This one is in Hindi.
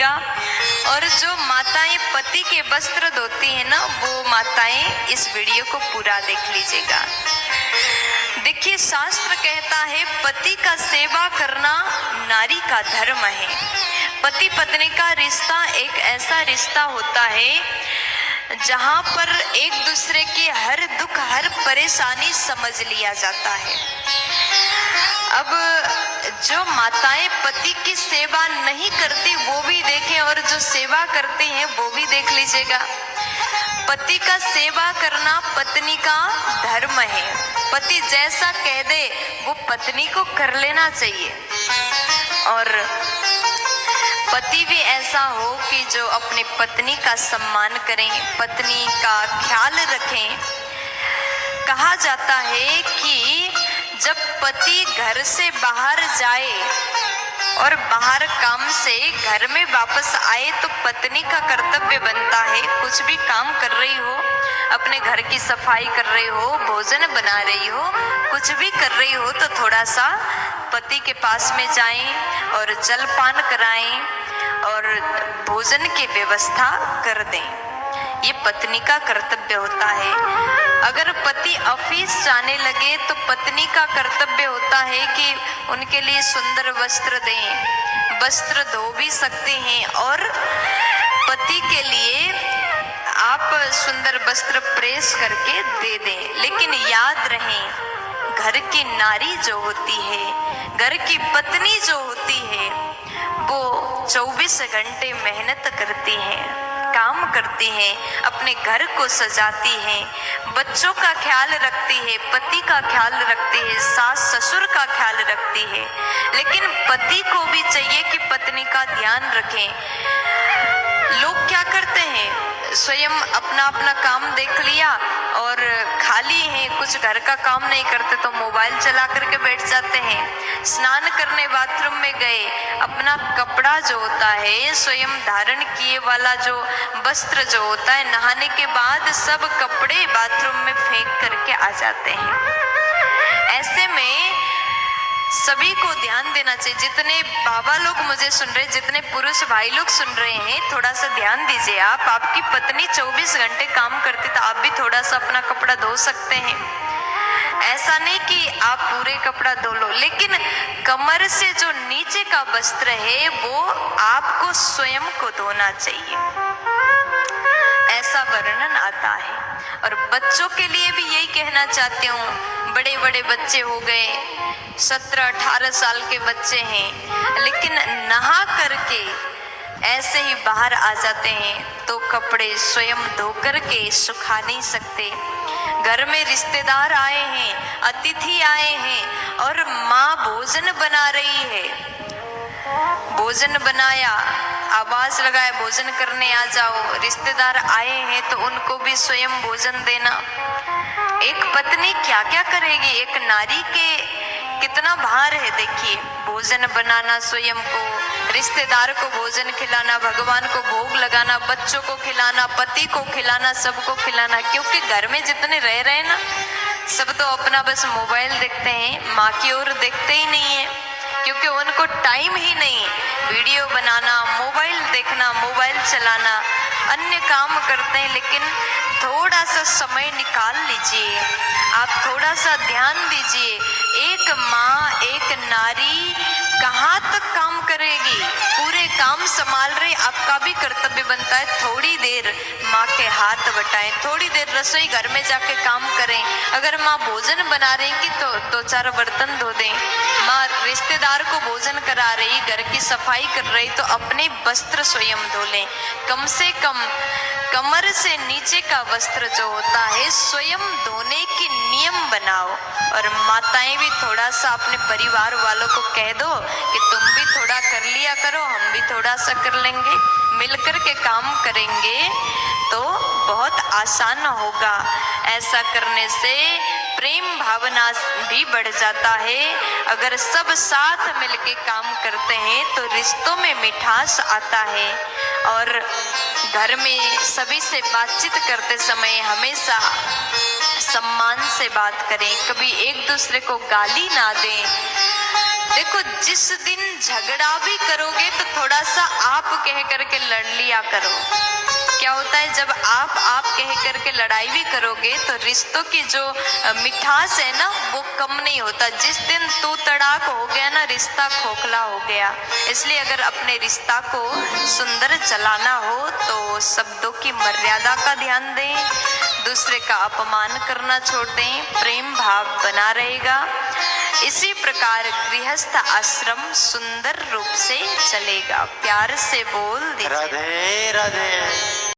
देखिएगा। और जो माताएं पति के वस्त्र धोती हैं ना, वो माताएं इस वीडियो को पूरा देख लीजिएगा। देखिए, शास्त्र कहता है पति का सेवा करना नारी का धर्म है। पति पत्नी का रिश्ता एक ऐसा रिश्ता होता है जहां पर एक दूसरे के हर दुख हर परेशानी समझ लिया जाता है। अब जो माताएं पति की सेवा नहीं करती वो भी देखें, और जो सेवा करती हैं वो भी देख लीजिएगा। पति का सेवा करना पत्नी का धर्म है। पति जैसा कह दे वो पत्नी को कर लेना चाहिए। और पति भी ऐसा हो कि जो अपनी पत्नी का सम्मान करें, पत्नी का ख्याल रखें। कहा जाता है कि जब पति घर से बाहर जाए और बाहर काम से घर में वापस आए तो पत्नी का कर्तव्य बनता है, कुछ भी काम कर रही हो, अपने घर की सफाई कर रही हो, भोजन बना रही हो, कुछ भी कर रही हो, तो थोड़ा सा पति के पास में जाएं और जलपान कराएं और भोजन की व्यवस्था कर दें। ये पत्नी का कर्तव्य होता है। अगर पति ऑफिस जाने लगे तो पत्नी का कर्तव्य होता है कि उनके लिए सुंदर वस्त्र दें। वस्त्र धो भी सकते हैं और पति के लिए आप सुंदर वस्त्र प्रेस करके दे दें। लेकिन याद रहे, घर की नारी जो होती है, घर की पत्नी जो होती है, वो 24 घंटे मेहनत करती है, काम करती हैं, अपने घर को सजाती हैं, बच्चों का ख्याल रखती है, पति का ख्याल रखती है, सास ससुर का ख्याल रखती है। लेकिन पति को भी चाहिए कि पत्नी का ध्यान रखें। लोग क्या करते हैं, स्वयं अपना अपना काम देख लिया और खाली हैं, कुछ घर का काम नहीं करते तो मोबाइल चला करके बैठ जाते हैं। स्नान करने बाथरूम में गए, अपना कपड़ा जो होता है, स्वयं धारण किए वाला जो वस्त्र जो होता है, नहाने के बाद सब कपड़े बाथरूम में फेंक करके आ जाते हैं। ऐसे में सभी को ध्यान देना चाहिए। जितने बाबा लोग मुझे सुन रहे, जितने पुरुष भाई लोग सुन रहे हैं, थोड़ा सा ध्यान दीजिए। आपकी पत्नी 24 घंटे काम करती तो आप भी थोड़ा सा अपना कपड़ा धो सकते हैं। ऐसा नहीं कि आप पूरे कपड़ा धो लो, लेकिन कमर से जो नीचे का वस्त्र है वो आपको स्वयं को धोना चाहिए, ऐसा वर्णन आता है। और बच्चों के लिए भी यही कहना चाहती हूँ। बड़े बड़े बच्चे हो गए, 17-18 साल के बच्चे हैं, लेकिन नहा करके ऐसे ही बाहर आ जाते हैं तो कपड़े स्वयं धो करके सुखा नहीं सकते। घर में रिश्तेदार आए हैं, अतिथि आए हैं और माँ भोजन बना रही है, भोजन बनाया, आवाज लगाए भोजन करने आ जाओ, रिश्तेदार आए हैं तो उनको भी स्वयं भोजन देना। एक पत्नी क्या क्या करेगी, एक नारी के कितना भार है। देखिए, भोजन बनाना, स्वयं को, रिश्तेदार को भोजन खिलाना, भगवान को भोग लगाना, बच्चों को खिलाना, पति को खिलाना, सबको खिलाना। क्योंकि घर में जितने रह रहे हैं ना, सब तो अपना बस मोबाइल देखते हैं, माँ की ओर देखते ही नहीं है, क्योंकि उनको टाइम ही नहीं। वीडियो बनाना, मोबाइल देखना, मोबाइल चलाना, अन्य काम करते हैं। लेकिन थोड़ा सा समय निकाल लीजिए, आप थोड़ा सा ध्यान दीजिए। एक माँ, एक नारी कहाँ तक काम करेगी, पूरे काम संभाल रही, आपका भी कर्तव्य बनता है थोड़ी देर माँ के हाथ बटाएं, थोड़ी देर रसोई घर में जाके काम करें। अगर माँ भोजन बना रही कि तो 2-4 बर्तन धो दें। माँ रिश्तेदार को भोजन करा रही, घर की सफाई कर रही, तो अपने वस्त्र स्वयं धो लें। कम से कम कमर से नीचे का वस्त्र जो होता है स्वयं धोने की नियम बनाओ। और माताएं भी थोड़ा सा अपने परिवार वालों को कह दो कि तुम भी थोड़ा कर लिया करो, हम भी थोड़ा सा कर लेंगे, मिलकर के काम करेंगे तो बहुत आसान होगा। ऐसा करने से प्रेम भावना भी बढ़ जाता है। अगर सब साथ मिलके काम करते हैं तो रिश्तों में मिठास आता है। और घर में सभी से बातचीत करते समय हमेशा सम्मान से बात करें, कभी एक दूसरे को गाली ना दें। देखो जिस दिन झगड़ा भी करोगे तो थोड़ा सा आप कह करके लड़ लिया करो। क्या होता है जब आप कह करके लड़ाई भी करोगे तो रिश्तों की जो मिठास है ना वो कम नहीं होता। जिस दिन तू तड़ाक हो गया ना रिश्ता खोखला हो गया। इसलिए अगर अपने रिश्ता को सुंदर चलाना हो तो शब्दों की मर्यादा का ध्यान दें, दूसरे का अपमान करना छोड़ दें, प्रेम भाव बना रहेगा। इसी प्रकार गृहस्थ आश्रम सुंदर रूप से चलेगा। प्यार से बोल दीजिए राधे राधे।